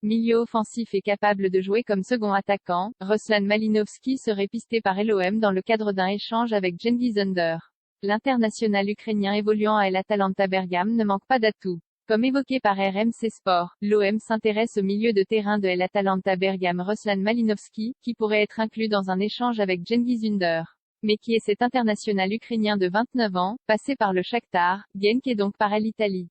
Milieu offensif et capable de jouer comme second attaquant, Ruslan Malinovski serait pisté par l'OM dans le cadre d'un échange avec Cengiz Under. L'international ukrainien évoluant à l'Atalanta Bergame ne manque pas d'atouts. Comme évoqué par RMC Sport, l'OM s'intéresse au milieu de terrain de l'Atalanta Bergame Ruslan Malinovski, qui pourrait être inclus dans un échange avec Cengiz Under. Mais qui est cet international ukrainien de 29 ans, passé par le Shakhtar, Genk et donc par l'Italie.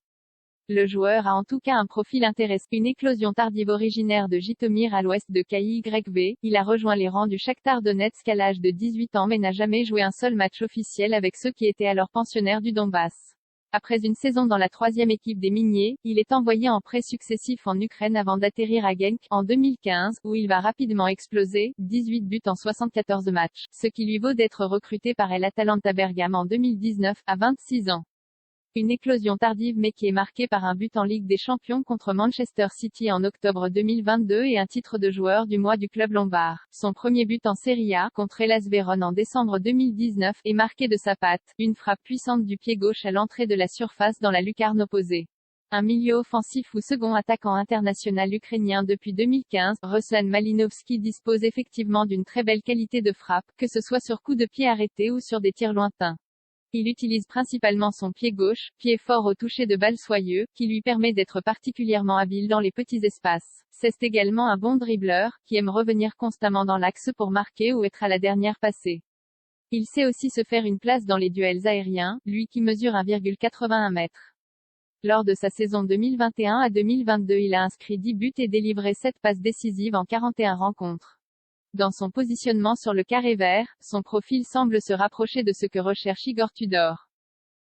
Le joueur a en tout cas un profil intéressant. Une éclosion tardive originaire de Jytomyr à l'ouest de KYV, il a rejoint les rangs du Shakhtar Donetsk à l'âge de 18 ans mais n'a jamais joué un seul match officiel avec ceux qui étaient alors pensionnaires du Donbass. Après une saison dans la 3e équipe des Miniers, il est envoyé en prêt successif en Ukraine avant d'atterrir à Genk, en 2015, où il va rapidement exploser, 18 buts en 74 matchs, ce qui lui vaut d'être recruté par l'Atalanta Bergame en 2019, à 26 ans. Une éclosion tardive mais qui est marquée par un but en Ligue des Champions contre Manchester City en octobre 2022 et un titre de joueur du mois du club lombard. Son premier but en Serie A, contre Hellas Vérone en décembre 2019, est marqué de sa patte, une frappe puissante du pied gauche à l'entrée de la surface dans la lucarne opposée. Un milieu offensif ou second attaquant international ukrainien depuis 2015, Ruslan Malinovski dispose effectivement d'une très belle qualité de frappe, que ce soit sur coup de pied arrêté ou sur des tirs lointains. Il utilise principalement son pied gauche, pied fort au toucher de balle soyeux, qui lui permet d'être particulièrement habile dans les petits espaces. C'est également un bon dribbleur, qui aime revenir constamment dans l'axe pour marquer ou être à la dernière passée. Il sait aussi se faire une place dans les duels aériens, lui qui mesure 1,81 m. Lors de sa saison 2021 à 2022, il a inscrit 10 buts et délivré 7 passes décisives en 41 rencontres. Dans son positionnement sur le carré vert, son profil semble se rapprocher de ce que recherche Igor Tudor.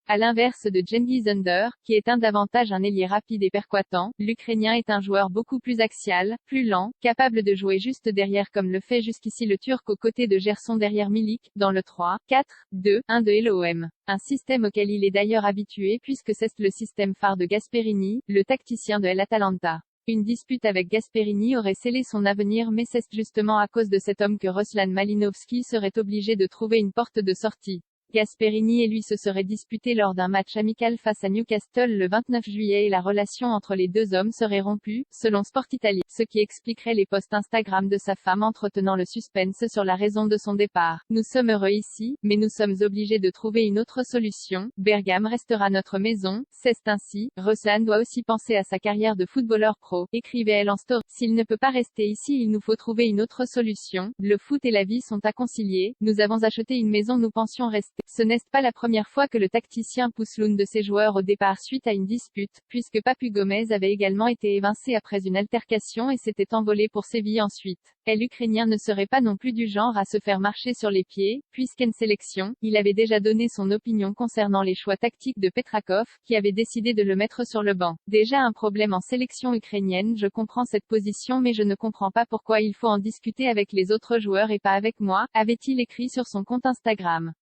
À l'inverse de Cengiz Under, qui est davantage un ailier rapide et percutant, l'Ukrainien est un joueur beaucoup plus axial, plus lent, capable de jouer juste derrière comme le fait jusqu'ici le Turc aux côtés de Gerson derrière Milik, dans le 3-4-2-1 de l'OM. Un système auquel il est d'ailleurs habitué puisque c'est le système phare de Gasperini, le tacticien de l'Atalanta. Une dispute avec Gasperini aurait scellé son avenir mais c'est justement à cause de cet homme que Ruslan Malinovski serait obligé de trouver une porte de sortie. Gasperini et lui se seraient disputés lors d'un match amical face à Newcastle le 29 juillet et la relation entre les deux hommes serait rompue, selon Sport Italia, ce qui expliquerait les posts Instagram de sa femme entretenant le suspense sur la raison de son départ. Nous sommes heureux ici, mais nous sommes obligés de trouver une autre solution. Bergame restera notre maison, c'est ainsi. Ruslan doit aussi penser à sa carrière de footballeur pro, écrivait-elle en story. S'il ne peut pas rester ici, il nous faut trouver une autre solution. Le foot et la vie sont à concilier. Nous avons acheté une maison, nous pensions rester. Ce n'est pas la première fois que le tacticien pousse l'un de ses joueurs au départ suite à une dispute, puisque Papu Gomez avait également été évincé après une altercation et s'était envolé pour Séville ensuite. L'Ukrainien ne serait pas non plus du genre à se faire marcher sur les pieds, puisqu'en sélection, il avait déjà donné son opinion concernant les choix tactiques de Petrakov, qui avait décidé de le mettre sur le banc. Déjà un problème en sélection ukrainienne, je comprends cette position mais je ne comprends pas pourquoi il faut en discuter avec les autres joueurs et pas avec moi, avait-il écrit sur son compte Instagram.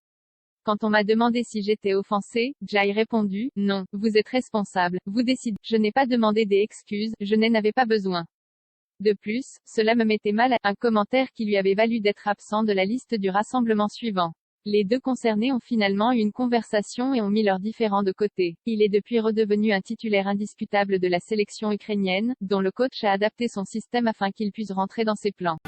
Quand on m'a demandé si j'étais offensé, j'ai répondu, non, vous êtes responsable, vous décidez. Je n'ai pas demandé des excuses, je n'en avais pas besoin. De plus, cela me mettait mal à un commentaire qui lui avait valu d'être absent de la liste du rassemblement suivant. Les deux concernés ont finalement eu une conversation et ont mis leurs différends de côté. Il est depuis redevenu un titulaire indiscutable de la sélection ukrainienne, dont le coach a adapté son système afin qu'il puisse rentrer dans ses plans.